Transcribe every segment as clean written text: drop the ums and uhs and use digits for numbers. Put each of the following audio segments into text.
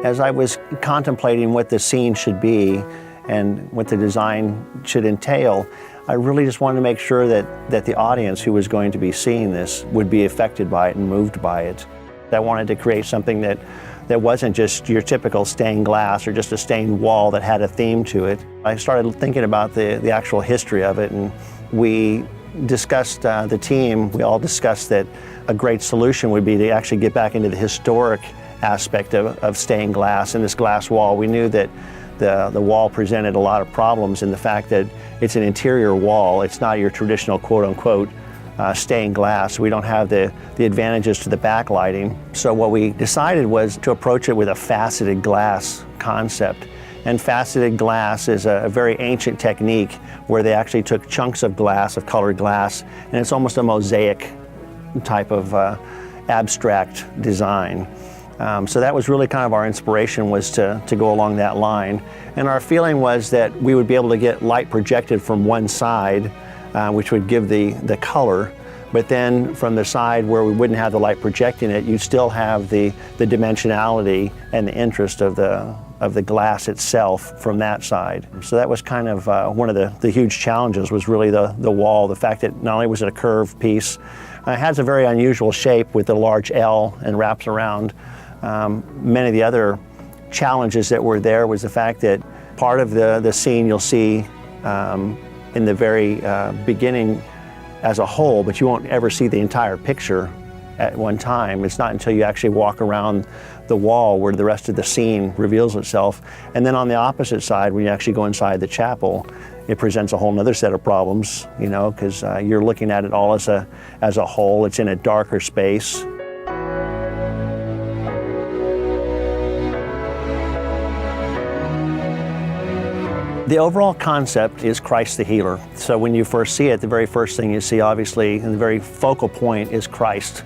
As I was contemplating what the scene should be and what the design should entail, I really just wanted to make sure that the audience who was going to be seeing this would be affected by it and moved by it. I wanted to create something that wasn't just your typical stained glass or just a stained wall that had a theme to it. I started thinking about the actual history of it, and we discussed, the team, we all discussed that a great solution would be to actually get back into the historic aspect of stained glass and this glass wall. We knew that the wall presented a lot of problems in the fact that it's an interior wall. It's not your traditional quote-unquote stained glass. We don't have the advantages to the backlighting. So what we decided was to approach it with a faceted glass concept. And faceted glass is a very ancient technique where they actually took chunks of glass, of colored glass, and it's almost a mosaic type of abstract design. So that was really kind of our inspiration, was to go along that line. And our feeling was that we would be able to get light projected from one side, which would give the color, but then from the side where we wouldn't have the light projecting it, you'd still have the dimensionality and the interest of the glass itself from that side. So that was kind of one of the huge challenges, was really the wall, the fact that not only was it a curved piece, it has a very unusual shape with the large L and wraps around. Many of the other challenges that were there was the fact that part of the scene you'll see in the very beginning as a whole, but you won't ever see the entire picture at one time. It's not until you actually walk around the wall where the rest of the scene reveals itself. And then on the opposite side, when you actually go inside the chapel, it presents a whole other set of problems, you know, because you're looking at it all as a whole. It's in a darker space. The overall concept is Christ the healer. So when you first see it, the very first thing you see, obviously, and the very focal point is Christ.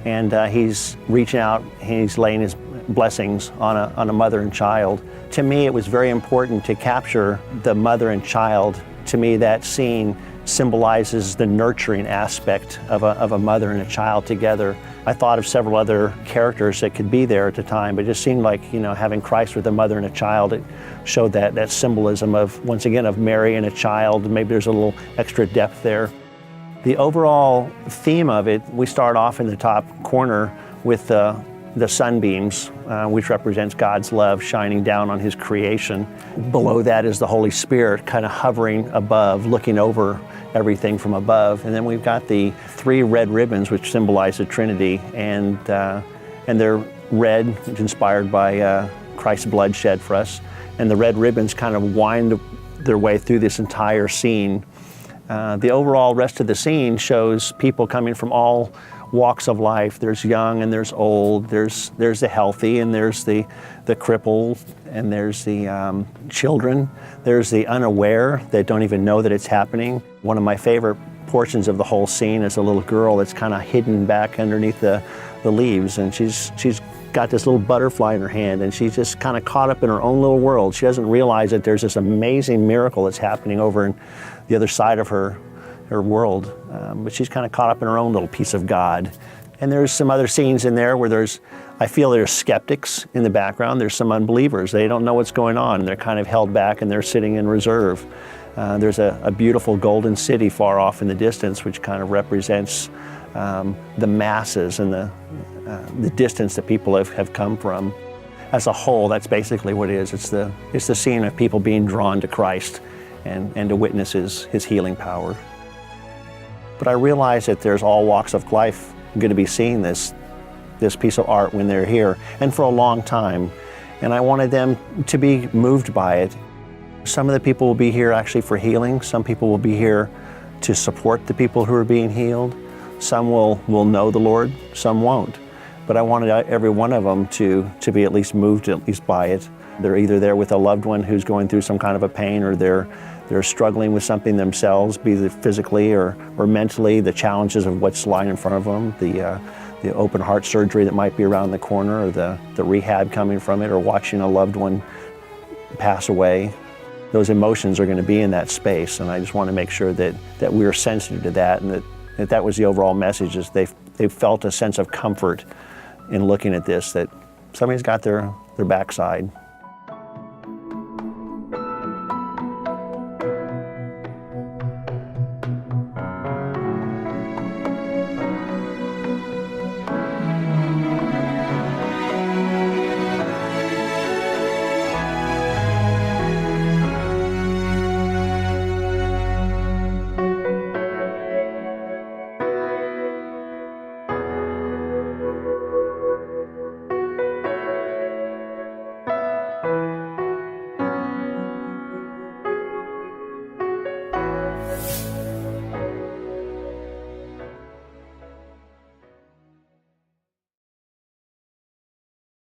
And he's reaching out, he's laying his blessings on a mother and child. To me, it was very important to capture the mother and child. To me, that scene symbolizes the nurturing aspect of a mother and a child together. I thought of several other characters that could be there at the time, but it just seemed like, you know, having Christ with a mother and a child, it showed that symbolism of, once again, of Mary and a child. Maybe there's a little extra depth there. The overall theme of it, we start off in the top corner with the sunbeams, which represents God's love shining down on his creation. Below that is the Holy Spirit kind of hovering above, looking over everything from above. And then we've got the 3 red ribbons, which symbolize the Trinity, and they're red, which is inspired by Christ's blood shed for us. And the red ribbons kind of wind their way through this entire scene. The overall rest of the scene shows people coming from all walks of life. There's young and there's old, there's the healthy and there's the crippled, and there's the children, there's the unaware that don't even know that it's happening. One of my favorite portions of the whole scene is a little girl that's kind of hidden back underneath the leaves, and she's got this little butterfly in her hand, and she's just kind of caught up in her own little world. She doesn't realize that there's this amazing miracle that's happening over in the other side of her world, but she's kind of caught up in her own little piece of God. And there's some other scenes in there where I feel there's skeptics in the background. There's some unbelievers. They don't know what's going on, and they're kind of held back and they're sitting in reserve. There's a beautiful golden city far off in the distance, which kind of represents the masses and the distance that people have come from. As a whole, that's basically what it is. It's the scene of people being drawn to Christ and to witness his healing power. But I realize that there's all walks of life going to be seeing this piece of art when they're here, and for a long time. And I wanted them to be moved by it. Some of the people will be here actually for healing. Some people will be here to support the people who are being healed. Some will know the Lord, some won't. But I wanted every one of them to be at least moved at least by it. They're either there with a loved one who's going through some kind of a pain, or they're struggling with something themselves, be it physically or mentally, the challenges of what's lying in front of them, the open heart surgery that might be around the corner, or the rehab coming from it, or watching a loved one pass away. Those emotions are going to be in that space, and I just want to make sure that we are sensitive to that, and that was the overall message, is they felt a sense of comfort in looking at this, that somebody's got their their backside.